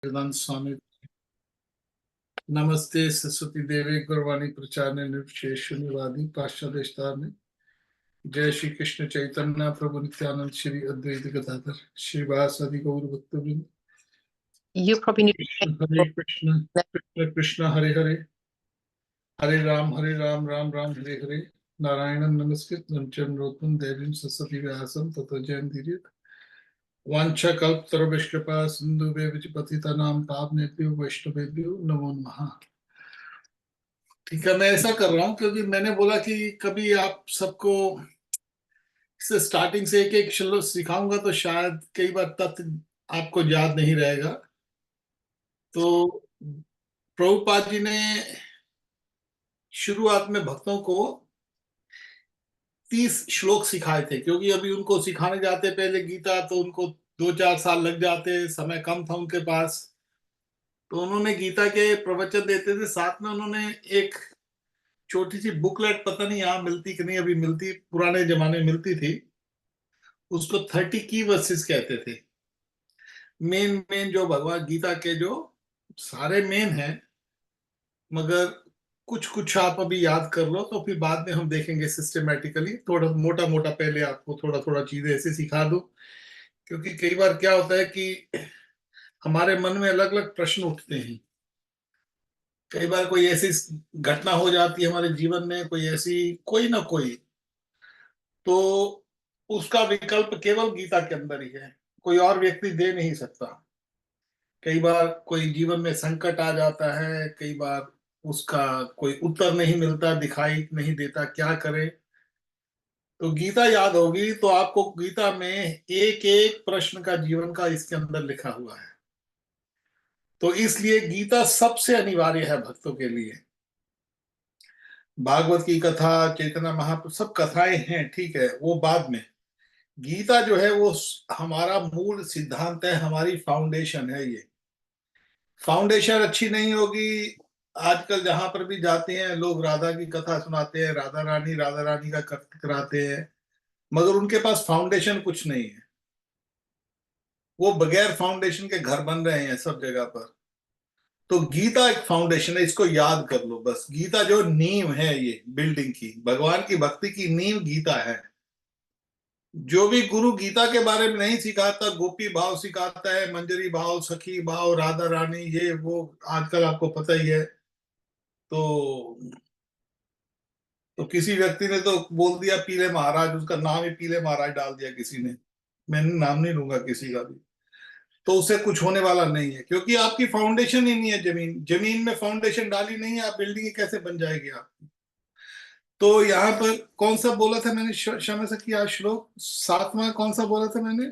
वेदांत स्वामी। नमस्ते सरस्वती देवी गुरवाणी प्रचारने निर्विशेष शून्यवादी पाश्चात्य में। जय श्री कृष्ण चैतन्य प्रभु नित्यानंद श्री अद्वैत गदाधर श्रीवासदि गौर भक्तवृंद। You probably need हरे कृष्ण कृष्ण कृष्ण हरे हरे, हरे राम राम राम हरे हरे। नारायणं नमस्कृत नरं देवीं सरस्वती व्यासं ततो जयन्तीर्यः। वाञ्छाकल्पतरुभ्यश्च सिन्धुभ्यः पतितानां पावनेभ्यो वैष्णवेभ्यो नमो नमः। ठीक है, मैं ऐसा कर रहा हूँ क्योंकि मैंने बोला कि कभी आप सबको इसे स्टार्टिंग से एक एक श्लोक सिखाऊंगा तो शायद कई बार तत्व आपको याद नहीं रहेगा। तो प्रभुपाद जी ने शुरुआत में भक्तों को 30 श्लोक सिखाए थे, क्योंकि अभी उनको सिखाने जाते पहले गीता तो उनको 2-4 साल लग जाते, समय कम था उनके पास। तो उन्होंने गीता के प्रवचन देते थे, साथ में उन्होंने एक छोटी सी बुकलेट, पता नहीं यहाँ मिलती कि नहीं, अभी मिलती, पुराने जमाने में मिलती थी, उसको 30 की वर्सेस कहते थे। मेन मेन जो भगवत गीता के जो सारे मेन हैं, मगर कुछ कुछ आप अभी याद कर लो तो फिर बाद में हम देखेंगे सिस्टमेटिकली। थोड़ा मोटा मोटा पहले आपको थोड़ा थोड़ा चीजें ऐसे सिखा दो, क्योंकि कई बार क्या होता है कि हमारे मन में अलग अलग प्रश्न उठते हैं। कई बार कोई ऐसी घटना हो जाती है हमारे जीवन में, कोई ऐसी कोई ना कोई, तो उसका विकल्प केवल गीता के अंदर ही है, कोई और व्यक्ति दे नहीं सकता। कई बार कोई जीवन में संकट आ जाता है, कई बार उसका कोई उत्तर नहीं मिलता, दिखाई नहीं देता, क्या करे। तो गीता याद होगी तो आपको गीता में एक एक प्रश्न का जीवन का इसके अंदर लिखा हुआ है। तो इसलिए गीता सबसे अनिवार्य है भक्तों के लिए। भागवत की कथा, चैतन्य महाप्रभु, सब कथाएं हैं, ठीक है, वो बाद में। गीता जो है वो हमारा मूल सिद्धांत है, हमारी फाउंडेशन है। ये फाउंडेशन अच्छी नहीं होगी, आजकल जहां पर भी जाते हैं लोग राधा की कथा सुनाते हैं, राधा रानी का कराते हैं, मगर उनके पास फाउंडेशन कुछ नहीं है। वो बगैर फाउंडेशन के घर बन रहे हैं सब जगह पर। तो गीता एक फाउंडेशन है, इसको याद कर लो बस। गीता जो नींव है, ये बिल्डिंग की, भगवान की भक्ति की नींव गीता है। जो भी गुरु गीता के बारे में नहीं सिखाता, गोपी भाव सिखाता है, मंजरी भाव, सखी भाव, राधा रानी, ये वो आजकल आपको पता ही है। तो किसी व्यक्ति ने तो बोल दिया पीले महाराज, उसका नाम ही पीले महाराज डाल दिया किसी ने, मैंने नाम नहीं लूंगा किसी का भी। तो उससे कुछ होने वाला नहीं है, क्योंकि आपकी फाउंडेशन ही नहीं है। जमीन में फाउंडेशन डाली नहीं है, आप बिल्डिंग कैसे बन जाएगी आपकी। तो यहाँ पर कौन सा बोला था मैंने, क्षमा से किया, श्लोक 7वां कौन सा बोला था मैंने?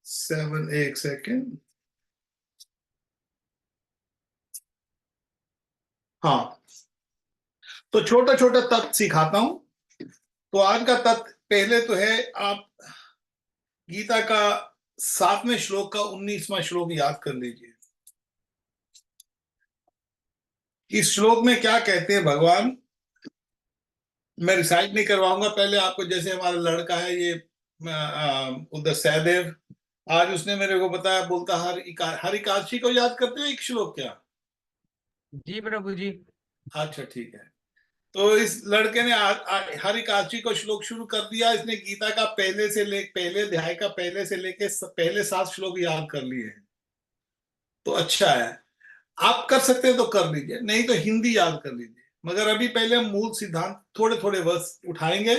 7, एक सेकेंड। हाँ, तो छोटा छोटा तत्व सिखाता हूं। तो आज का तत्व पहले तो है, आप गीता का 7वें श्लोक का 19वां श्लोक याद कर लीजिए। इस श्लोक में क्या कहते हैं भगवान, मैं रिसाइट नहीं करवाऊंगा, पहले आपको, जैसे हमारा लड़का है ये उधर सहदेव, आज उसने मेरे को बताया, बोलता हर एकादशी को याद करते हो एक श्लोक क्या? जी प्रभु जी। अच्छा ठीक है। तो इस लड़के ने हर एकादशी को श्लोक शुरू कर दिया। इसने गीता का पहले अध्याय का पहले से लेके पहले 7 श्लोक याद कर लिए हैं। तो अच्छा है, आप कर सकते हैं तो कर लीजिए, नहीं तो हिंदी याद कर लीजिए। मगर अभी पहले हम मूल सिद्धांत थोड़े थोड़े वर्ष उठाएंगे,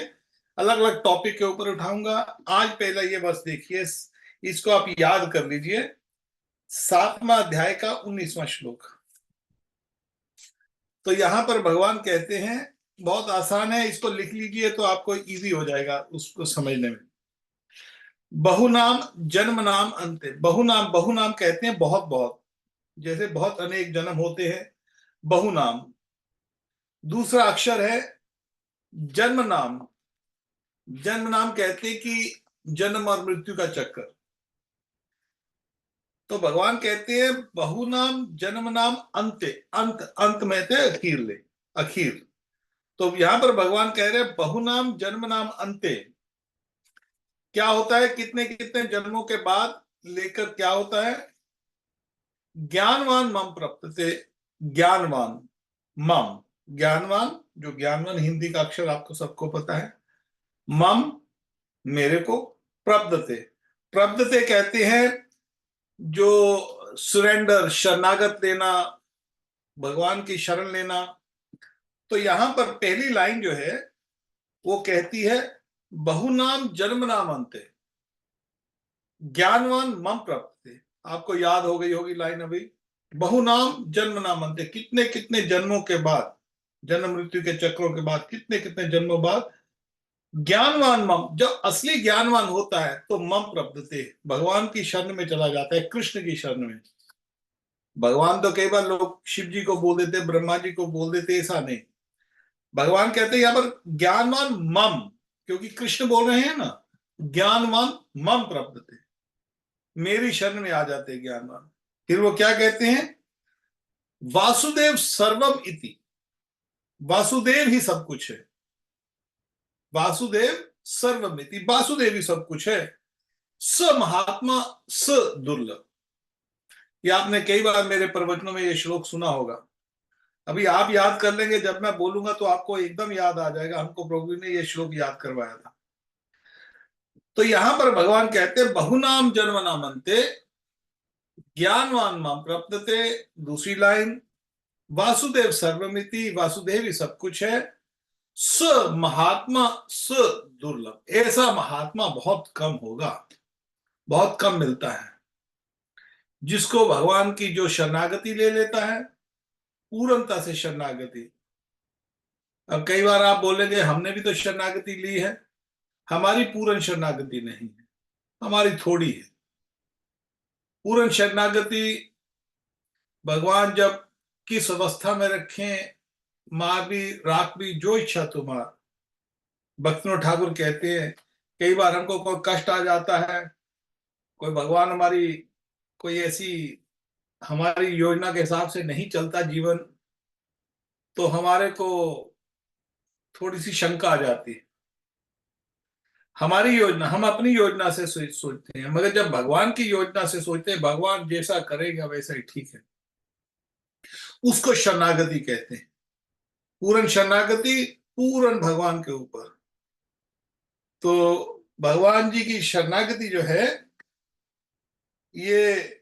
अलग अलग टॉपिक के ऊपर उठाऊंगा। आज पहला ये वर्ष देखिए, इसको आप याद कर लीजिए। 7वां अध्याय का 19वां श्लोक। तो यहां पर भगवान कहते हैं, बहुत आसान है, इसको लिख लीजिए तो आपको इजी हो जाएगा उसको समझने में। बहुनाम जन्म नाम अंत्य। बहुनाम, बहुनाम कहते हैं बहुत बहुत, जैसे बहुत अनेक जन्म होते हैं, बहुनाम। दूसरा अक्षर है जन्म नाम। जन्म नाम कहते हैं कि जन्म और मृत्यु का चक्कर। तो भगवान कहते हैं बहुनाम जन्म नाम अंत्य। अंत, अंत में थे अखीर ले, अखीर। तो यहां पर भगवान कह रहे हैं बहुनाम जन्म नाम अंत्य। क्या होता है, कितने कितने जन्मों के बाद लेकर क्या होता है, ज्ञानवान मम प्रपद्यते, ज्ञानवान मम, ज्ञानवान, जो ज्ञानवान हिंदी का अक्षर आपको सबको पता है, मम मेरे को, प्रपद्यते, प्रपद्यते कहते हैं जो सुरेंडर, शरणागत लेना, भगवान की शरण लेना। तो यहां पर पहली लाइन जो है वो कहती है बहुनाम जन्म नाम अंते, ज्ञानवान मम प्रपद्यते। आपको याद हो गई होगी लाइन अभी, बहुनाम जन्म नाम अंते, कितने कितने जन्मों के बाद, जन्म मृत्यु के चक्रों के बाद, कितने कितने जन्मों बाद ज्ञानवान मम, जब असली ज्ञानवान होता है तो मम प्रपद्यते, भगवान की शरण में चला जाता है, कृष्ण की शरण में। भगवान तो कई बार लोग शिव जी को बोल देते, ब्रह्मा जी को बोल देते, ऐसा नहीं। भगवान कहते हैं यहां पर ज्ञानवान मम, क्योंकि कृष्ण बोल रहे हैं ना, ज्ञानवान मम प्रपद्यते, मेरी शरण में आ जाते हैं ज्ञानवान। फिर वो क्या कहते हैं, वासुदेव सर्वम इति, वासुदेव ही सब कुछ है, वासुदेव सर्वमिति, वासुदेव ही सब कुछ है, स महात्मा स दुर्लभ। ये आपने कई बार मेरे प्रवचनों में ये श्लोक सुना होगा। अभी आप याद कर लेंगे, जब मैं बोलूंगा तो आपको एकदम याद आ जाएगा, हमको प्रभु ने ये श्लोक याद करवाया था। तो यहां पर भगवान कहते हैं बहुनाम जन्म नामन्ते, ज्ञानवान माम प्रपद्यते। दूसरी लाइन, वासुदेव सर्वमिति, वासुदेव ही सब कुछ है, स महात्मा स दुर्लभ, ऐसा महात्मा बहुत कम होगा, बहुत कम मिलता है, जिसको भगवान की जो शरणागति ले लेता है, पूर्णता से शरणागति। अब कई बार आप बोलेंगे हमने भी तो शरणागति ली है, हमारी पूर्ण शरणागति नहीं है, हमारी थोड़ी है। पूर्ण शरणागति भगवान जब किस अवस्था में रखें, मार भी राख भी जो इच्छा तुम्हार, भक्तिनोद ठाकुर कहते हैं कई बार हमको कोई कष्ट आ जाता है, कोई भगवान हमारी कोई ऐसी हमारी योजना के हिसाब से नहीं चलता जीवन, तो हमारे को थोड़ी सी शंका आ जाती है। हमारी योजना, हम अपनी योजना से सोचते हैं, मगर जब भगवान की योजना से सोचते हैं, भगवान जैसा करेगा वैसा ही ठीक है, उसको शरणागति कहते हैं। पूर्ण शरणागति, पूर्ण भगवान के ऊपर। तो भगवान जी की शरणागति जो है, ये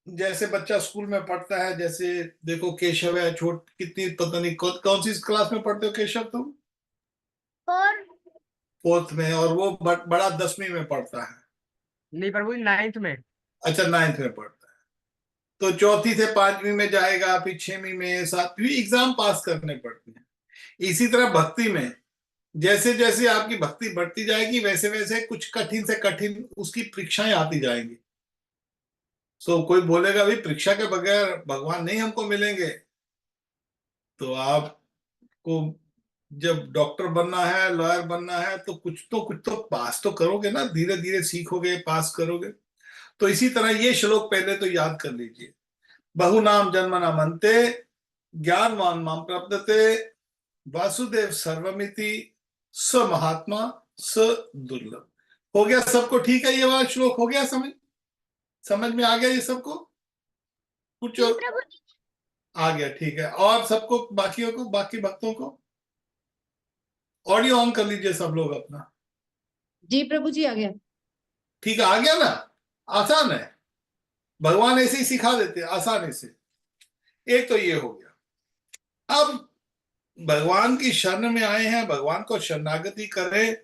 जैसे बच्चा स्कूल में पढ़ता है, जैसे देखो केशव है, छोट कितनी पता नहीं कौन सी क्लास में पढ़ते हो केशव तुम? फोर्थ में, और वो बड़ा 10वीं में पढ़ता है। नहीं प्रभु जी, 9th में। अच्छा, 9th में पढ़ता है, तो चौथी से 5वीं में जाएगा, फिर 6वीं में, 7वीं, एग्जाम पास करने पड़ते हैं। इसी तरह भक्ति में जैसे जैसे आपकी भक्ति बढ़ती जाएगी, वैसे वैसे कुछ कठिन से कठिन उसकी परीक्षाएं आती जाएंगी। सो कोई बोलेगा भाई परीक्षा के बगैर भगवान नहीं हमको मिलेंगे, तो आपको जब डॉक्टर बनना है, लॉयर बनना है, तो कुछ तो पास तो करोगे ना, धीरे धीरे सीखोगे, पास करोगे। तो इसी तरह ये श्लोक पहले तो याद कर लीजिए, बहुनाम जन्म नामन्ते, ज्ञानवान माम प्रपद्यते, वासुदेव सर्वमिति, स महात्मा स दुर्लभ। हो गया सबको? ठीक है, ये वाला श्लोक हो गया, समझ में आ गया ये सबको? कुछ आ गया? ठीक है। और सबको, बाकियों को, बाकी भक्तों को ऑडियो ऑन कर लीजिए सब लोग अपना। जी प्रभु जी, आ गया। ठीक है, आ गया ना? आसान है, भगवान ऐसे ही सिखा देते हैं आसानी से। एक तो ये हो गया। अब भगवान की शरण में आए हैं, भगवान को शरणागति करें।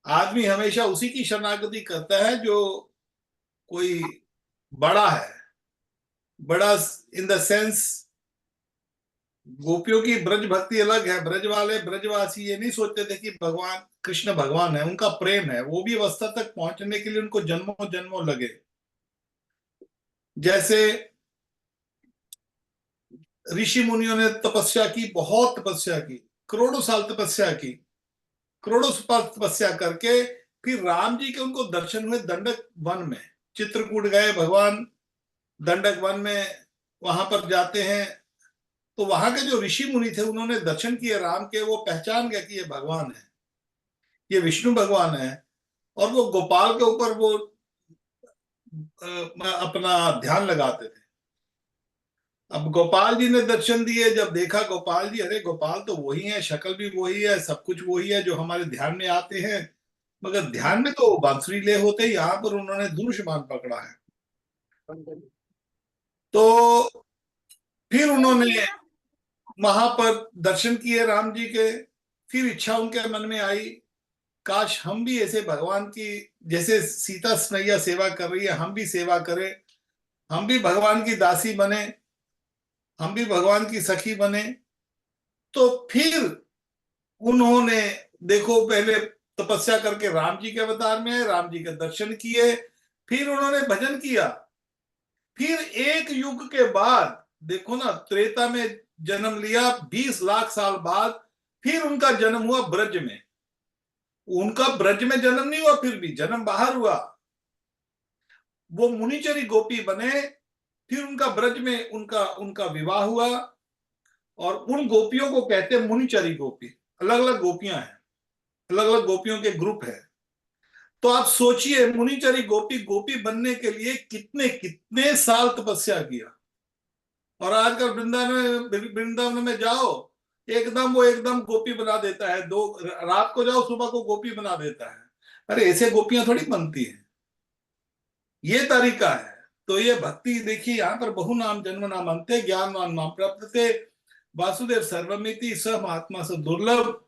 आदमी हमेशा उसी की शरणागति करता है जो कोई बड़ा है, बड़ा इन द सेंस, गोपियों की ब्रज भक्ति अलग है। ब्रज वाले, ब्रजवासी ये नहीं सोचते थे कि भगवान कृष्ण भगवान है, उनका प्रेम है, वो भी अवस्था तक पहुंचने के लिए उनको जन्मों जन्मों लगे। जैसे ऋषि मुनियों ने तपस्या की, बहुत तपस्या की, करोड़ों साल तपस्या की, करोड़ों साल तपस्या करके फिर राम जी के उनको दर्शन हुए दंडक वन में। चित्रकूट गए भगवान, दंडक वन में वहां पर जाते हैं, तो वहां के जो ऋषि मुनि थे उन्होंने दर्शन किए राम के, वो पहचान गए कि ये भगवान है, ये विष्णु भगवान है। और वो गोपाल के ऊपर वो अपना ध्यान लगाते थे। अब गोपाल जी ने दर्शन दिए, जब देखा गोपाल जी, अरे गोपाल तो वही है, शक्ल भी वही है, सब कुछ वही है जो हमारे ध्यान में आते हैं, मगर ध्यान में तो बांसुरी ले होते, यहाँ पर उन्होंने धनुष्यबाण पकड़ा है। तो फिर उन्होंने वहां पर दर्शन किए राम जी के। फिर इच्छा उनके मन में आई, काश हम भी ऐसे भगवान की, जैसे सीता स्नैया सेवा कर रही है, हम भी सेवा करें, हम भी भगवान की दासी बने, हम भी भगवान की सखी बने। तो फिर उन्होंने, देखो, पहले तपस्या करके राम जी के अवतार में आए, राम जी के दर्शन किए, फिर उन्होंने भजन किया। फिर एक युग के बाद, देखो ना, त्रेता में जन्म लिया, 20 लाख साल बाद फिर उनका जन्म हुआ ब्रज में। उनका ब्रज में जन्म नहीं हुआ, फिर भी जन्म बाहर हुआ, वो मुनिचरी गोपी बने। फिर उनका ब्रज में उनका उनका विवाह हुआ, और उन गोपियों को कहते हैं मुनिचरी गोपी। अलग अलग गोपियां हैं, अलग अलग गोपियों के ग्रुप है। तो आप सोचिए, मुनिचरी गोपी गोपी बनने के लिए कितने कितने साल तपस्या किया। और आजकल वृंदावन में जाओ, एकदम वो एकदम गोपी बना देता है, दो रात को जाओ सुबह को गोपी बना देता है। अरे ऐसे गोपियां थोड़ी बनती हैं, ये तरीका है। तो ये भक्ति देखिए, यहाँ पर बहु नाम जन्म नाम अंते ज्ञानवान नाम प्राप्यते वासुदेव सर्वमिति स महात्मा से दुर्लभ।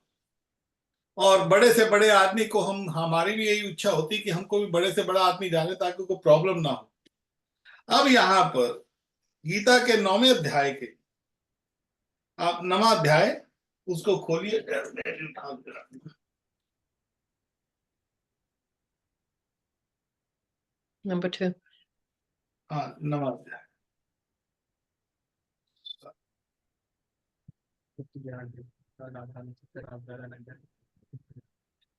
और बड़े से बड़े आदमी को हम, हमारी भी यही इच्छा होती कि हमको भी बड़े से बड़ा आदमी जाने, ताकि कोई प्रॉब्लम ना हो। अब यहाँ पर गीता के 9वें अध्याय के, आप 9वां अध्याय उसको खोलिए। Number 2. हाँ, 9वां अध्याय।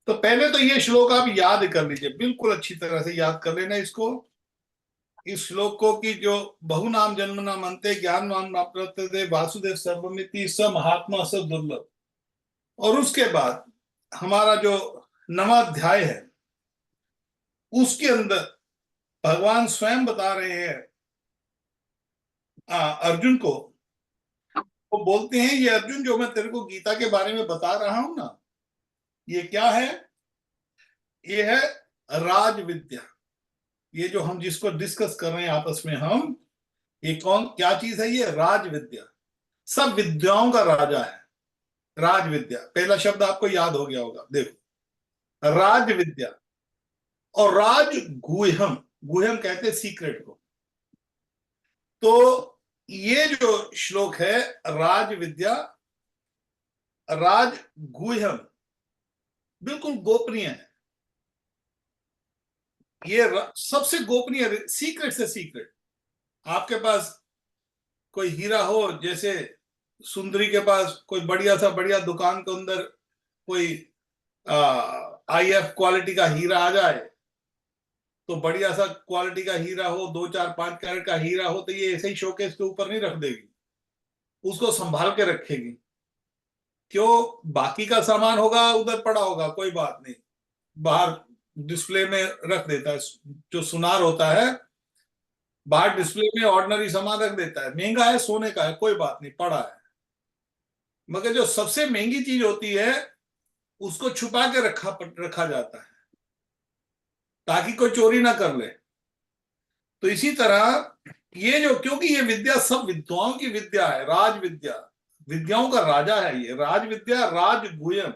तो पहले तो ये श्लोक आप याद कर लीजिए, बिल्कुल अच्छी तरह से याद कर लेना इसको, इस श्लोक को, कि जो बहु नाम जन्म नाम अंते ज्ञानवान प्राप्यते वासुदेव सर्वमिति स महात्मा स दुर्लभ। और उसके बाद हमारा जो 9वां अध्याय है, उसके अंदर भगवान स्वयं बता रहे हैं अर्जुन को। वो बोलते हैं, ये अर्जुन जो मैं तेरे को गीता के बारे में बता रहा हूं ना, ये क्या है? ये है राज विद्या। ये जो हम जिसको डिस्कस कर रहे हैं आपस में हम, ये कौन क्या चीज है? ये राज विद्या, सब विद्याओं का राजा है। राज विद्या, पहला शब्द आपको याद हो गया होगा, देखो, राज विद्या। और राज गुह्यम, गुह्यम कहते सीक्रेट को। तो ये जो श्लोक है, राज विद्या, राज गुह्यम, बिल्कुल गोपनीय है। ये सबसे गोपनीय, सीक्रेट से सीक्रेट। आपके पास कोई हीरा हो, जैसे सुंदरी के पास कोई बढ़िया सा, बढ़िया दुकान के अंदर कोई IF क्वालिटी का हीरा आ जाए, तो बढ़िया सा क्वालिटी का हीरा हो, 2 4 5 कैरेट का हीरा हो, तो ये ऐसे ही शोकेस के ऊपर नहीं रख देगी, उसको संभाल के रखेगी। क्यों? बाकी का सामान होगा उधर पड़ा होगा, कोई बात नहीं, बाहर डिस्प्ले में रख देता है। जो सुनार होता है बाहर डिस्प्ले में ऑर्डिनरी सामान रख देता है, महंगा है, सोने का है, कोई बात नहीं, पड़ा है। मगर जो सबसे महंगी चीज होती है, उसको छुपा के रखा जाता है, ताकि कोई चोरी ना कर ले। तो इसी तरह ये जो, क्योंकि ये विद्या सब विद्वाओं की विद्या है, राज विद्या, विद्याओं का राजा है ये राज विद्या, राज गुह्यम,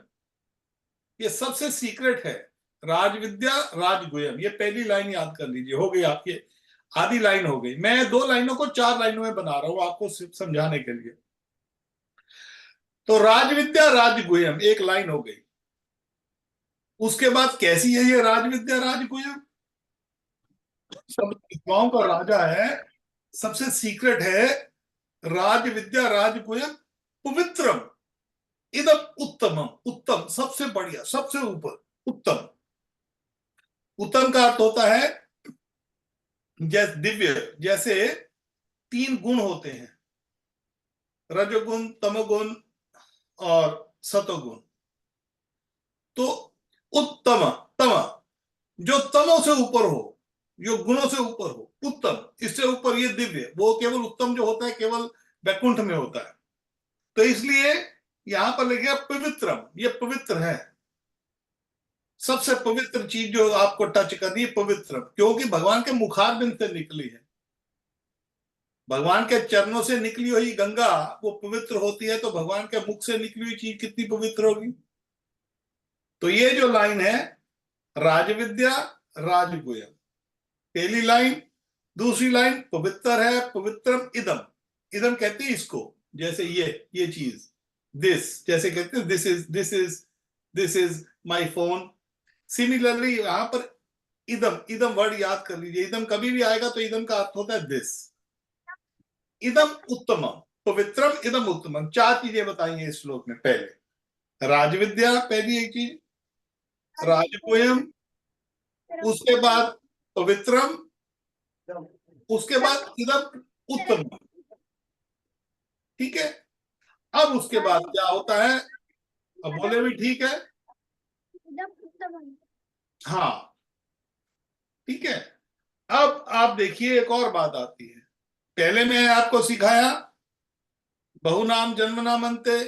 ये सबसे सीक्रेट है। राज विद्या, राज गुह्यम, ये पहली लाइन याद कर लीजिए, हो गई आपकी आधी लाइन हो गई। मैं 2 लाइनों को 4 लाइनों में बना रहा हूं आपको समझाने के लिए। तो राज विद्या, राज गुह्यम, एक लाइन हो गई। उसके बाद कैसी है ये राज विद्या, राज गुह्यम? सब विद्वाओं का राजा है, सबसे सीक्रेट है, राज विद्या, राज गुह्यम, पवित्रम इदम उत्तमम, उत्तम, सबसे बढ़िया, सबसे ऊपर, उत्तम। उत्तम का अर्थ होता है जैसे दिव्य, जैसे 3 गुण होते हैं, रजोगुण, तमोगुण और सतोगुण। तो उत्तम, तम, जो तमो से ऊपर हो, जो गुणों से ऊपर हो, उत्तम, इससे ऊपर ये दिव्य, वो केवल उत्तम जो होता है केवल वैकुंठ में होता है। तो इसलिए यहां पर लिखा पवित्रम, ये पवित्र है, सबसे पवित्र चीज जो आपको टच करनी है पवित्रम, क्योंकि भगवान के मुखारबिंद से निकली है, भगवान के चरणों से निकली हुई गंगा वो पवित्र होती है, तो भगवान के मुख से निकली हुई चीज कितनी पवित्र होगी। तो ये जो लाइन है राजविद्या राजगुह्यम, पहली लाइन, दूसरी लाइन पवित्र है, पवित्रम इदम, इदम कहते हैं इसको, जैसे ये चीज, दिस, जैसे कहते हैं this is my phone. Similarly यहां पर इदम, इदम वर्ड याद कर लीजिए, इदम कभी भी आएगा तो इदम का अर्थ होता है दिस। इदम उत्तमम, पवित्रम इदम उत्तमम, चार चीजें बताई हैं इस श्लोक में। पहले राजविद्या, पहली एक चीज, राजगुह्यम, उसके बाद पवित्रम, उसके बाद इदम उत्तम। ठीक है, अब उसके बाद क्या होता है, अब बोले भी ठीक है, हाँ ठीक है। अब आप देखिए एक और बात आती है, पहले मैं आपको सिखाया बहुनाम जन्मनामन्ते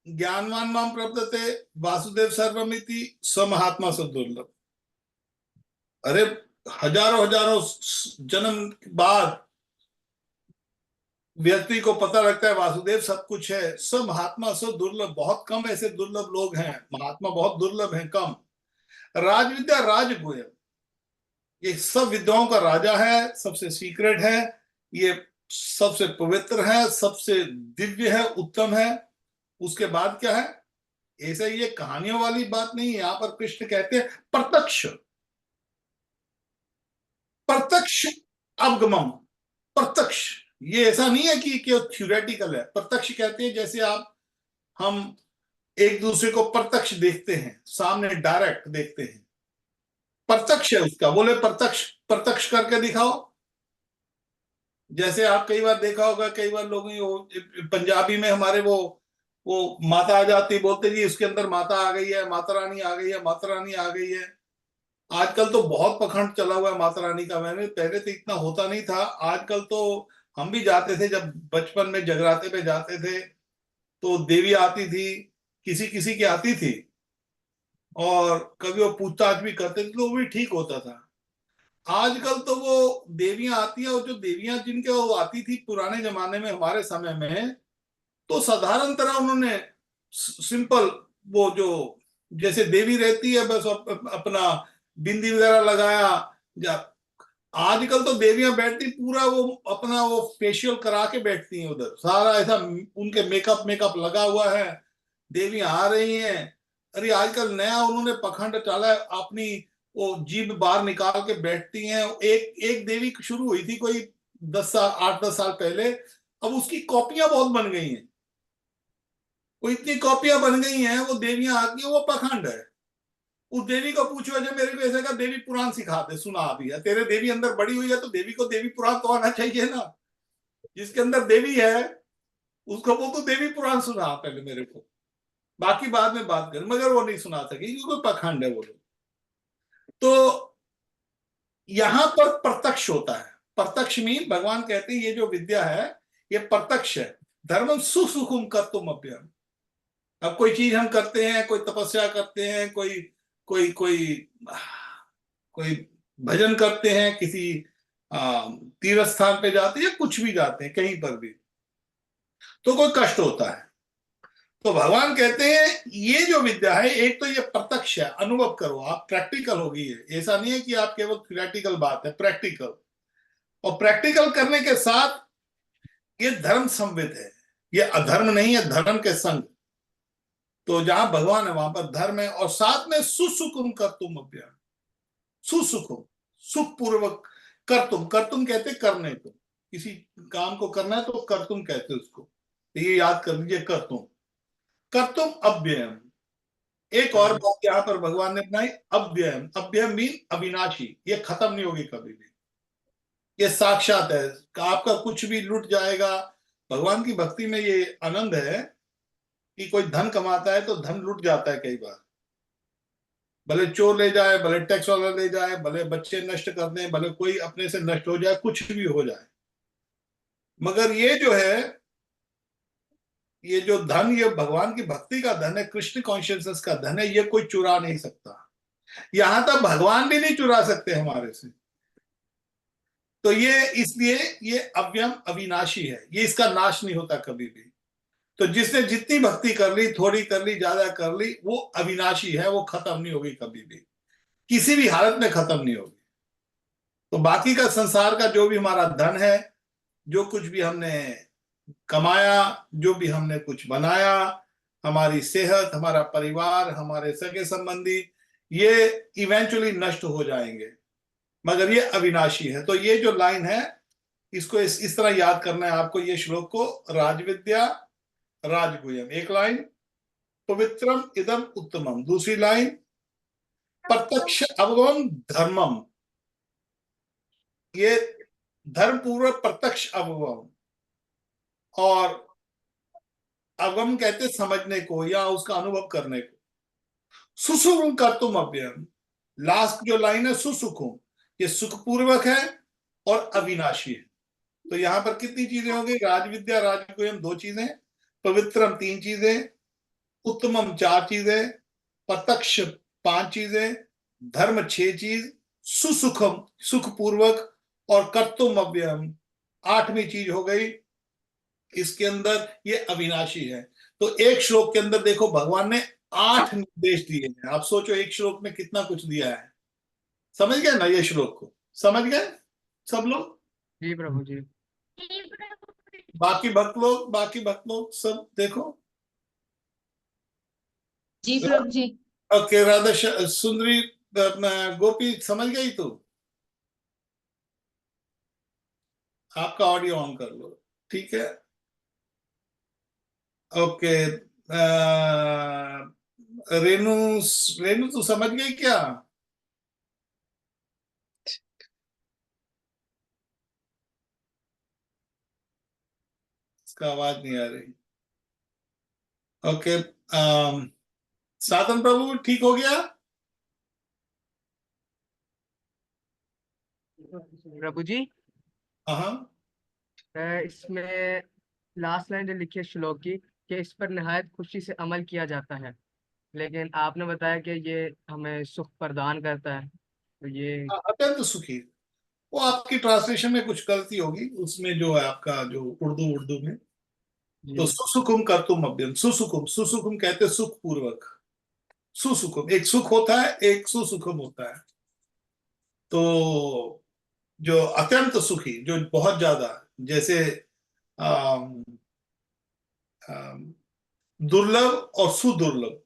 ज्ञानवान माम प्रपद्यते वासुदेव सर्वमिति स्वमहात्मा दुर्लभ। अरे हजारों हजारों जन्म बाद व्यक्ति को पता लगता है वासुदेव सब कुछ है, सब महात्मा सब दुर्लभ, बहुत कम ऐसे दुर्लभ लोग हैं, महात्मा बहुत दुर्लभ हैं, कम। राजविद्या राजगुह्य, ये सब विद्याओं का राजा है, सबसे सीक्रेट है, ये सबसे पवित्र है, सबसे दिव्य है, उत्तम है। उसके बाद क्या है, ऐसा ये कहानियों वाली बात नहीं है, यहां पर कृष्ण कहते हैं प्रत्यक्ष, प्रत्यक्ष अवगमम, प्रत्यक्ष, ये ऐसा नहीं है कि थ्योरेटिकल है। प्रत्यक्ष कहते हैं जैसे हम एक दूसरे को प्रत्यक्ष देखते हैं, सामने डायरेक्ट देखते हैं, प्रत्यक्ष है उसका। बोले प्रत्यक्ष, प्रत्यक्ष करके दिखाओ। जैसे आप कई बार देखा होगा, कई बार लोग पंजाबी में हमारे वो माता आ जाती, बोलते जी इसके अंदर माता आ गई है, माता रानी आ गई है, माता रानी आ गई है। आजकल तो बहुत पखंड चला हुआ है माता रानी का, मैंने पहले तो इतना होता नहीं था, आजकल तो हम भी जाते थे, जब बचपन में जगराते पे जाते थे तो देवी आती थी, किसी किसी की आती थी, और कभी वो पूछताछ भी करते थे तो वो भी ठीक होता था। आजकल तो वो देवियां आती है, और जो देवियां जिनके वो आती थी पुराने जमाने में हमारे समय में, तो साधारण तरह उन्होंने सिंपल वो जो जैसे देवी रहती है बस अपना बिंदी वगैरह लगाया जा। आजकल तो देवियां बैठती पूरा वो अपना वो फेशियल करा के बैठती हैं उधर, सारा ऐसा उनके मेकअप मेकअप लगा हुआ है, देवियां आ रही हैं। अरे आजकल नया उन्होंने पखंड डाला है, अपनी वो जीभ बाहर निकाल के बैठती हैं। एक एक देवी शुरू हुई थी कोई 10 साल 8-10 साल पहले, अब उसकी कॉपियां बहुत बन गई हैं, वो इतनी कॉपियां बन गई हैं, वो देवियां आती हैं, वो पखंड है। उस देवी को पूछो जो मेरे को ऐसा का देवी पुराण सिखाते, सुना भी है, तेरे देवी अंदर बड़ी हुई है तो देवी को देवी पुराण तो आना चाहिए ना, जिसके अंदर देवी है उसको वो तो देवी पुराण सुना पहले मेरे को, बाकी बाद में बात करें, मगर वो नहीं सुना सके क्योंकि पखंड है वो लोग। तो यहां पर प्रत्यक्ष होता है, प्रत्यक्ष मीन भगवान कहते हैं ये जो विद्या है ये प्रत्यक्ष है। धर्म सुसुखुम कर्तुम अभ्यम, अब कोई चीज हम करते हैं, कोई तपस्या करते हैं, कोई कोई कोई कोई भजन करते हैं, किसी तीर्थ स्थान पे जाते हैं या कुछ भी जाते हैं कहीं पर भी, तो कोई कष्ट होता है। तो भगवान कहते हैं ये जो विद्या है, एक तो ये प्रत्यक्ष है, अनुभव करो आप, प्रैक्टिकल होगी ये, ऐसा नहीं है कि आप केवल थियोरेटिकल बात है, प्रैक्टिकल। और प्रैक्टिकल करने के साथ ये धर्म संविद है, ये अधर्म नहीं है, धर्म के संग। तो जहां भगवान है वहां पर धर्म है, और साथ में सुसुकुम कर्तुम अभ्याम, सुसुकुम सुखपूर्वक, कर्तुम, कर्तुम कहते करने को, किसी काम को करना है तो कर्तुम कहते उसको, तो ये याद कर लीजिए कर्तुम, कर्तुम अव्ययम। एक और बात यहां पर भगवान ने बनाई, अव्ययम, अव्ययम मीन अविनाशी, ये खत्म नहीं होगी कभी भी, ये साक्षात है, आपका कुछ भी लुट जाएगा। भगवान की भक्ति में ये आनंद है कि कोई धन कमाता है तो धन लुट जाता है कई बार, भले चोर ले जाए, भले टैक्स वाला ले जाए, भले बच्चे नष्ट कर दें, भले कोई अपने से नष्ट हो जाए, कुछ भी हो जाए, मगर ये जो है, ये जो धन, ये भगवान की भक्ति का धन है, कृष्ण कॉन्शियसनेस का धन है, ये कोई चुरा नहीं सकता। यहां तक भगवान भी नहीं चुरा सकते हमारे से। तो ये इसलिए ये अव्ययम अविनाशी है, ये इसका नाश नहीं होता कभी भी। तो जिसने जितनी भक्ति कर ली, थोड़ी कर ली, ज्यादा कर ली, वो अविनाशी है, वो खत्म नहीं होगी कभी भी, किसी भी हालत में खत्म नहीं होगी। तो बाकी का संसार का जो भी हमारा धन है, जो कुछ भी हमने कमाया, जो भी हमने कुछ बनाया, हमारी सेहत, हमारा परिवार, हमारे सगे संबंधी, ये इवेंचुअली नष्ट हो जाएंगे, मगर ये अविनाशी है। तो ये जो लाइन है, इसको इस तरह याद करना है आपको, ये श्लोक को, राजविद्या राजगुह्यम, एक लाइन, पवित्रम इदम उत्तमम, दूसरी लाइन, प्रत्यक्ष अवगम धर्मम, ये धर्म पूर्वक प्रत्यक्ष अवगम, और अवगम कहते समझने को या उसका अनुभव करने को। सुसुखम कर्तुम अव्ययम, लास्ट जो लाइन है सुसुखम, ये सुखपूर्वक है और अविनाशी है। तो यहां पर कितनी चीजें हो गई, राजविद्या राजगुह्यम 2 चीजें, पवित्रम 3 चीजें, उत्तमम 4 चीजें, प्रत्यक्ष 5 चीजें, धर्म 6 चीज, सुसुखम सुखपूर्वक, और कर्तुम अव्ययम 8वीं चीज हो गई। इसके अंदर ये अविनाशी है। तो एक श्लोक के अंदर देखो भगवान ने 8 निर्देश दिए हैं। आप सोचो एक श्लोक में कितना कुछ दिया है। समझ गए ना, ये श्लोक को समझ गए सब लोग? जी प्रभु जी। बाकी भक्त लोग सब देखो। जी प्रभु जी। ओके, राधा सुंदरी गोपी समझ गई तू? आपका ऑडियो ऑन कर लो, ठीक है? ओके, रेनू, रेनू तू समझ गई क्या? इसका आवाज नहीं आ रही। ओके, साधन प्रभु ठीक हो गया? प्रभु जी, हाँ, इसमें लास्ट लाइन जो लिखी है श्लोक की, कि इस पर निहायत खुशी से अमल किया जाता है, लेकिन आपने बताया कि ये हमें सुख प्रदान करता है, तो ये अत्यंत सुखी। वो आपकी ट्रांसलेशन में कुछ गलती होगी, उसमें जो है आपका जो उर्दू में, तो जी। सुसुकुम कर्तुम अभ्यम, सुसुकुम, सुसुकुम कहते सुख पूर्वक, सुसुकुम एक सुख होता है, एक सुसुकुम होता है। तो जो अत्यंत सुखी, जो बहुत ज्यादा, जैसे आम, आम, दुर्लभ और सुदुर्लभ।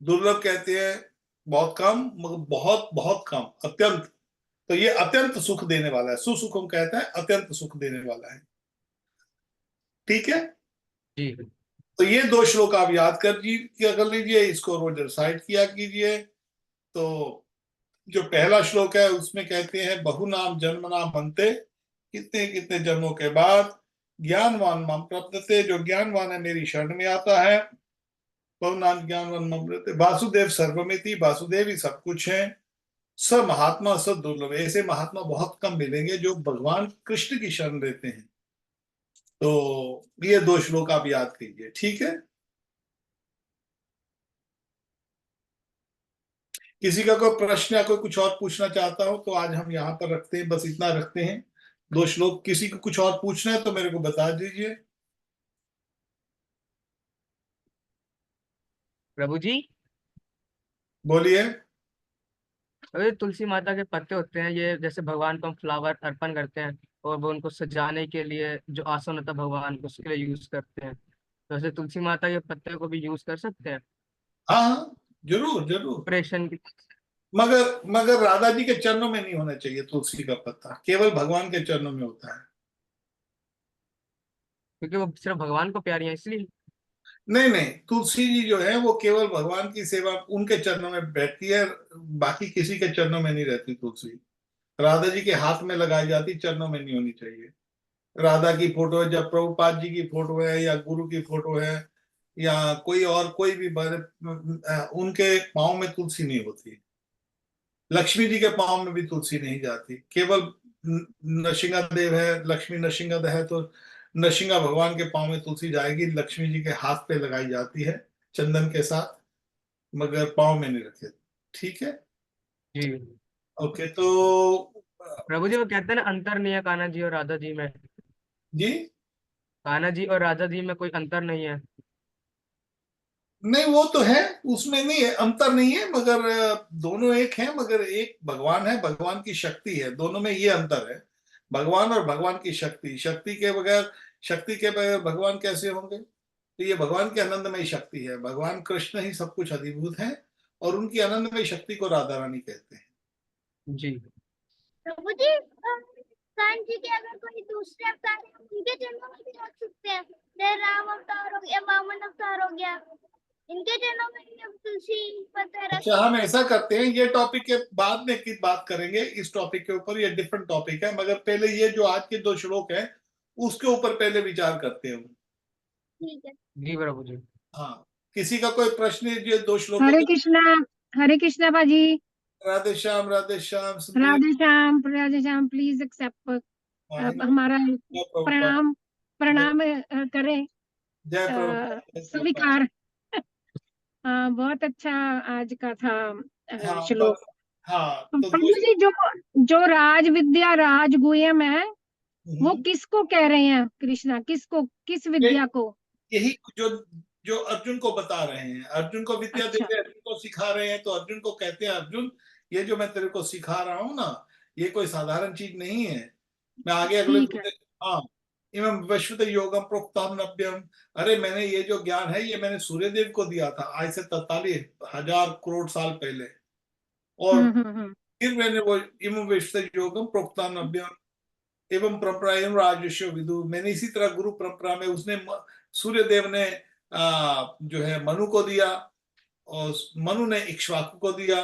दुर्लभ कहते हैं बहुत कम, मगर बहुत बहुत कम, अत्यंत। तो ये अत्यंत सुख देने वाला है, सुसुखम कहता है अत्यंत सुख देने वाला है, ठीक है? जी। तो ये 2 श्लोक आप याद कर लीजिए, इसको रोज रिसाइट किया कीजिए। तो जो पहला श्लोक है उसमें कहते हैं, बहुनाम जन्मनाम अन्ते, कितने कितने जन्मों के बाद, ज्ञानवान माम प्रपद्यते, जो ज्ञानवान है मेरी शरण में आता है। बहुनाम ज्ञानवान माम प्रपद्यते, वासुदेव सर्वमिति, वासुदेव ही सब कुछ है। स महात्मा स दुर्लभ, ऐसे महात्मा बहुत कम मिलेंगे जो भगवान कृष्ण की शरण लेते हैं। तो ये 2 श्लोक आप याद कीजिए, ठीक है? किसी का कोई प्रश्न या कोई कुछ और पूछना चाहता हो तो आज हम यहाँ पर रखते हैं, बस इतना रखते हैं, 2 श्लोक। किसी को कुछ और पूछना है तो मेरे को बता दीजिए। प्रभु जी, बोलिए। अरे तुलसी माता के पत्ते होते हैं, ये जैसे भगवान को हम फ्लावर अर्पण करते हैं, और वो उनको सजाने के लिए जो आसन होता है भगवान को, उसके लिए यूज करते हैं, तो वैसे तुलसी माता के पत्ते को भी यूज कर सकते हैं हाँ हाँ, जरूर जरूर, ऑपरेशन की। मगर मगर राधा जी के चरणों में नहीं होना चाहिए तुलसी का पत्ता, केवल भगवान के चरणों में होता है। क्योंकि वो सिर्फ भगवान को प्यारी है इसलिए। नहीं नहीं, तुलसी जी जो है वो केवल भगवान की सेवा, उनके चरणों में बैठती है, बाकी किसी के चरणों में नहीं रहती तुलसी। राधा जी के हाथ में लगाई जाती, चरणों में नहीं होनी चाहिए। राधा की फोटो है, जब प्रभुपाद जी की फोटो है या गुरु की फोटो है या कोई और कोई भी उनके पाँव में तुलसी नहीं होती। लक्ष्मी जी के पांव में भी तुलसी नहीं जाती, केवल नरसिंह देव है, लक्ष्मी नरसिंह है, तो नरसिंह भगवान के पांव में तुलसी जाएगी, लक्ष्मी जी के हाथ पे लगाई जाती है चंदन के साथ, मगर पांव में नहीं रखे। ठीक है, जी ओके। तो प्रभु जी, वो कहते हैं ना अंतर नहीं है कान्हा जी और राधा जी में। जी, कान्हा जी और राधा जी में कोई अंतर नहीं है। नहीं वो तो है, उसमें नहीं है, अंतर नहीं है, मगर दोनों एक हैं, मगर एक भगवान है, भगवान की शक्ति है, दोनों में ये अंतर है, भगवान और भगवान की शक्ति। शक्ति के बगैर भगवान कैसे होंगे? तो ये भगवान की आनंदमयी शक्ति है, भगवान कृष्ण ही सब कुछ अधिभूत है, और उनकी आनंदमयी शक्ति को राधा रानी कहते हैं। जी प्रभु जी, कान्हा जी के अगर कोई दूसरे अवतार है, उनके जन्म में भी रख सकते हैं। जैसे राम अवतार हो गया, वामन अवतार हो गया, इनके जन्म में भी हम तुलसी पत्ता रख अच्छा, हम ऐसा करते हैं, ये टॉपिक के बाद में की बात करेंगे, इस टॉपिक के ऊपर, ये डिफरेंट टॉपिक है, मगर पहले ये जो आज के 2 श्लोक है उसके ऊपर पहले विचार करते हैं। ठीक है। जी प्रभु जी। हाँ, किसी का कोई प्रश्न है? ये 2 श्लोक हरे कृष्णा बाजी। राधे श्याम, राधे श्याम, राधे श्याम प्लीज एक्सेप्ट हमारा प्रणाम करें, जय प्रभुपाद। स्वीकार। बहुत अच्छा आज का था श्लोक। हाँ, तो प्रभु जी, जो राज विद्या राजगुह्यम है, वो किसको कह रहे हैं कृष्णा? किस विद्या को? यही जो अर्जुन को बता रहे हैं, अर्जुन को विद्या अच्छा। दे रहे हैं, अर्जुन को सिखा रहे हैं, तो अर्जुन को कहते हैं, अर्जुन ये जो मैं तेरे को सिखा रहा हूं ना, ये कोई साधारण चीज नहीं है। मैं आगे अगले हाँ, इमं विश्वत योगम प्रोक्तम नव्यम, अरे मैंने ये जो ज्ञान है ये मैंने सूर्य देव को दिया था आज से 43,000 करोड़ साल पहले, और फिर मैंने वो इमं विश्वत योगम प्रोक्तम नव्यम एवं परंपरा एवं राजस्व विदु, मैंने इसी तरह गुरु परंपरा में उसने सूर्य देव ने जो है मनु को दिया, और मनु ने इक्ष्वाकु को दिया।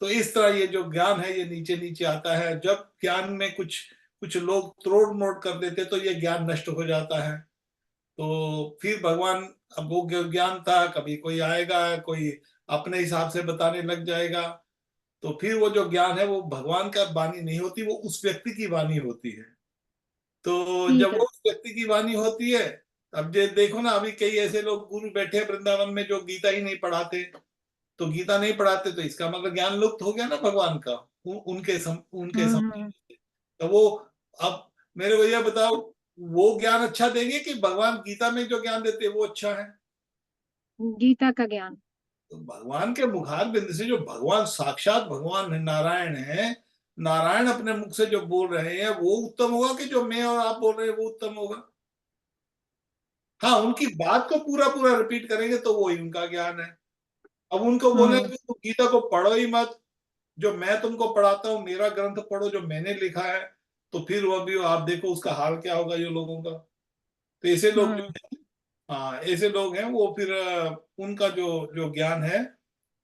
तो इस तरह ये जो ज्ञान है ये नीचे नीचे आता है। जब ज्ञान में कुछ लोग तोड़ मोड़ कर देते तो ये ज्ञान नष्ट हो जाता है। तो फिर भगवान, अब वो ज्ञान था, कभी कोई आएगा, कोई अपने हिसाब से बताने लग जाएगा, तो फिर वो जो ज्ञान है वो भगवान का वाणी नहीं होती, वो उस व्यक्ति की वाणी होती है। तो जब वो उस व्यक्ति की वाणी होती है, अब जे देखो ना, अभी कई ऐसे लोग गुरु बैठे वृंदावन में जो गीता ही नहीं पढ़ाते, तो गीता नहीं पढ़ाते तो इसका मतलब ज्ञान लुप्त हो गया ना भगवान का, उनके तो वो, अब मेरे भैया बताओ, वो ज्ञान अच्छा देंगे कि भगवान गीता में जो ज्ञान देते वो अच्छा है? गीता का ज्ञान। तो भगवान के मुखार बिंद से जो भगवान साक्षात भगवान है, नारायण है, नारायण अपने मुख से जो बोल रहे हैं वो उत्तम होगा कि जो मैं और आप बोल रहे हैं वो उत्तम होगा? हाँ, उनकी बात को पूरा पूरा रिपीट करेंगे तो वो ही उनका ज्ञान है। अब उनको बोले कि तुम गीता को पढ़ो ही मत, जो मैं तुमको पढ़ाता हूँ मेरा ग्रंथ पढ़ो जो मैंने लिखा है, तो फिर वो भी आप देखो उसका हाल क्या होगा ये लोगों का। तो ऐसे लोग जो है, हाँ ऐसे लोग हैं, वो फिर उनका जो जो ज्ञान है,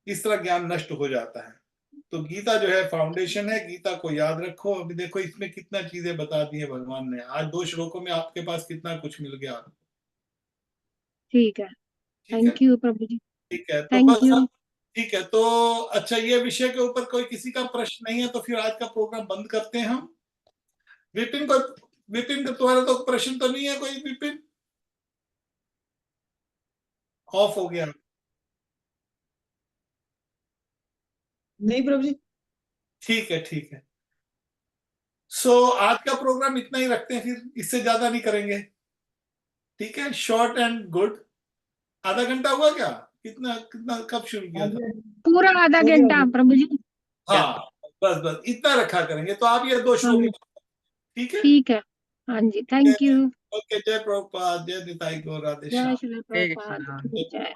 इस तरह ज्ञान नष्ट हो जाता है। तो गीता जो है फाउंडेशन है, गीता को याद रखो। अभी देखो इसमें कितना चीजें बता दी है भगवान ने, आज 2 श्लोकों में आपके पास कितना कुछ मिल गया आपको। ठीक है, थैंक यू प्रभु जी। ठीक है, तो थैंक बस यू। ठीक है। तो अच्छा, ये विषय के ऊपर कोई किसी का प्रश्न नहीं है तो फिर आज का प्रोग्राम बंद करते हैं हम। विपिन तुम्हारा तो प्रश्न तो नहीं है कोई? विपिन ऑफ हो गया? नहीं प्रभु जी। ठीक है, ठीक है। सो आज का प्रोग्राम इतना ही रखते हैं, फिर इससे ज्यादा नहीं करेंगे। ठीक है, शॉर्ट एंड गुड। आधा घंटा हुआ क्या? कितना कितना कब शुरू किया था? पूरा आधा घंटा प्रभु जी। हाँ, बस इतना रखा करेंगे। तो आप ये 2 श्लोक, ठीक है? ठीक है, हाँ जी, थैंक यू। ओके, जय प्रभुपाद, जय निताई गौर, राधे जय श्याम। श्री प्रभुपाद। जय।